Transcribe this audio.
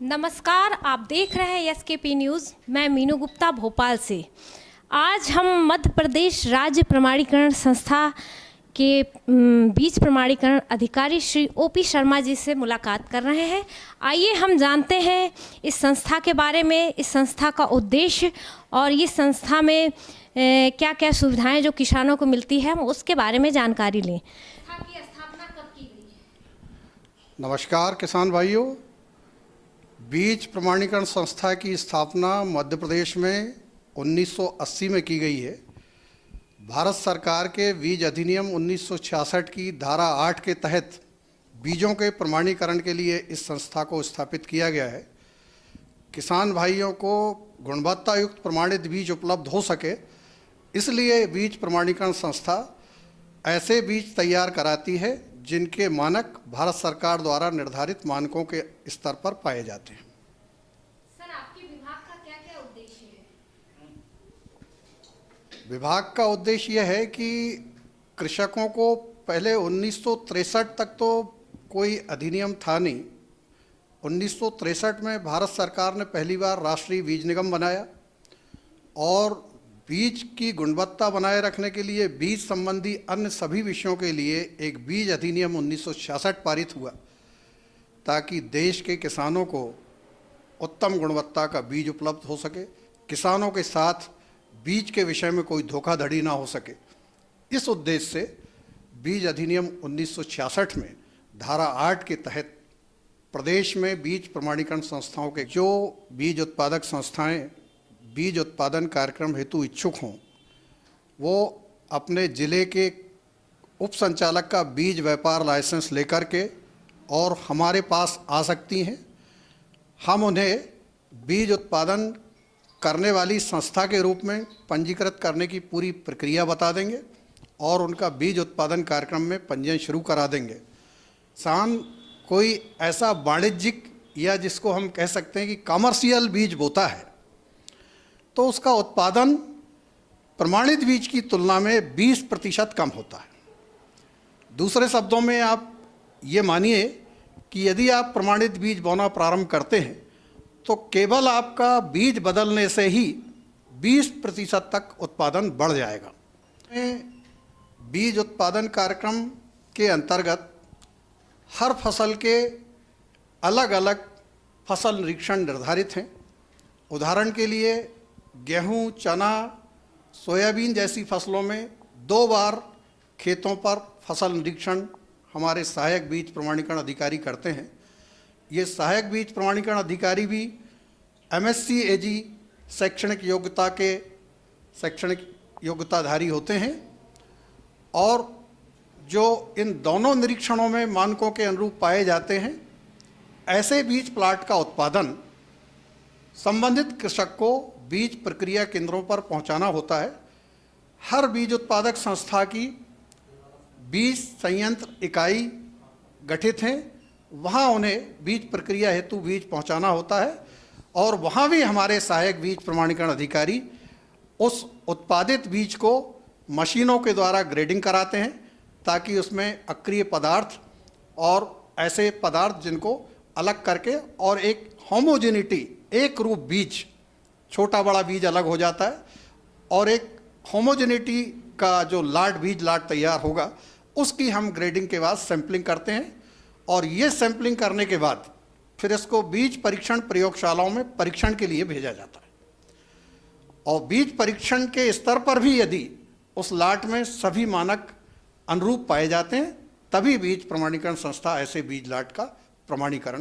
नमस्कार, आप देख रहे हैं एसकेपी न्यूज़। मैं मीनू गुप्ता भोपाल से। आज हम मध्य प्रदेश राज्य प्रमाणीकरण संस्था के बीज प्रमाणीकरण अधिकारी श्री ओपी शर्मा जी से मुलाकात कर रहे हैं। आइए हम जानते हैं इस संस्था के बारे में, इस संस्था का उद्देश्य और ये संस्था में क्या क्या सुविधाएं जो किसानों को मिलती है, हम उसके बारे में जानकारी लें। संस्था की स्थापना कब की गई है? नमस्कार किसान भाइयों, बीज प्रमाणीकरण संस्था की स्थापना मध्य प्रदेश में 1980 में की गई है। भारत सरकार के बीज अधिनियम 1966 की धारा 8 के तहत बीजों के प्रमाणीकरण के लिए इस संस्था को स्थापित किया गया है। किसान भाइयों को गुणवत्ता युक्त प्रमाणित बीज उपलब्ध हो सके, इसलिए बीज प्रमाणीकरण संस्था ऐसे बीज तैयार कराती है जिनके मानक भारत सरकार द्वारा निर्धारित मानकों के स्तर पर पाए जाते हैं। सर, आपके विभाग का क्या-क्या उद्देश्य है? विभाग का उद्देश्य यह है कि कृषकों को पहले 1963 तक तो कोई अधिनियम था नहीं। 1963 में भारत सरकार ने पहली बार राष्ट्रीय बीज निगम बनाया और बीज की गुणवत्ता बनाए रखने के लिए बीज संबंधी अन्य सभी विषयों के लिए एक बीज अधिनियम 1966 पारित हुआ, ताकि देश के किसानों को उत्तम गुणवत्ता का बीज उपलब्ध हो सके, किसानों के साथ बीज के विषय में कोई धोखाधड़ी ना हो सके। इस उद्देश्य से बीज अधिनियम 1966 में धारा 8 के तहत प्रदेश में बीज प्रमाणीकरण संस्थाओं के जो बीज उत्पादक संस्थाएं बीज उत्पादन कार्यक्रम हेतु इच्छुक हों, वो अपने ज़िले के उप संचालक का बीज व्यापार लाइसेंस लेकर के और हमारे पास आ सकती हैं। हम उन्हें बीज उत्पादन करने वाली संस्था के रूप में पंजीकृत करने की पूरी प्रक्रिया बता देंगे और उनका बीज उत्पादन कार्यक्रम में पंजीयन शुरू करा देंगे। सान कोई ऐसा वाणिज्यिक या जिसको हम कह सकते हैं कि कमर्शियल बीज बोता है, तो उसका उत्पादन प्रमाणित बीज की तुलना में 20% कम होता है। दूसरे शब्दों में आप ये मानिए कि यदि आप प्रमाणित बीज बोना प्रारंभ करते हैं तो केवल आपका बीज बदलने से ही 20% तक उत्पादन बढ़ जाएगा। बीज उत्पादन कार्यक्रम के अंतर्गत हर फसल के अलग अलग फसल निरीक्षण निर्धारित हैं। उदाहरण के लिए गेहूं, चना, सोयाबीन जैसी फसलों में 2 बार खेतों पर फसल निरीक्षण हमारे सहायक बीज प्रमाणीकरण अधिकारी करते हैं। ये सहायक बीज प्रमाणीकरण अधिकारी भी MSc AG शैक्षणिक योग्यताधारी होते हैं और जो इन दोनों निरीक्षणों में मानकों के अनुरूप पाए जाते हैं, ऐसे बीज प्लाट का उत्पादन संबंधित कृषक को बीज प्रक्रिया केंद्रों पर पहुंचाना होता है। हर बीज उत्पादक संस्था की बीज संयंत्र इकाई गठित हैं, वहां उन्हें बीज प्रक्रिया हेतु बीज पहुंचाना होता है और वहां भी हमारे सहायक बीज प्रमाणीकरण अधिकारी उस उत्पादित बीज को मशीनों के द्वारा ग्रेडिंग कराते हैं, ताकि उसमें अक्रिय पदार्थ और ऐसे पदार्थ जिनको अलग करके और एक होमोजेनिटी, एक रूप बीज, छोटा बड़ा बीज अलग हो जाता है और एक होमोजेनिटी का जो बीज लाट तैयार होगा, उसकी हम ग्रेडिंग के बाद सैंपलिंग करते हैं और ये सैंपलिंग करने के बाद फिर इसको बीज परीक्षण प्रयोगशालाओं में परीक्षण के लिए भेजा जाता है। और बीज परीक्षण के स्तर पर भी यदि उस लाट में सभी मानक अनुरूप पाए जाते हैं, तभी बीज प्रमाणीकरण संस्था ऐसे बीज लाट का प्रमाणीकरण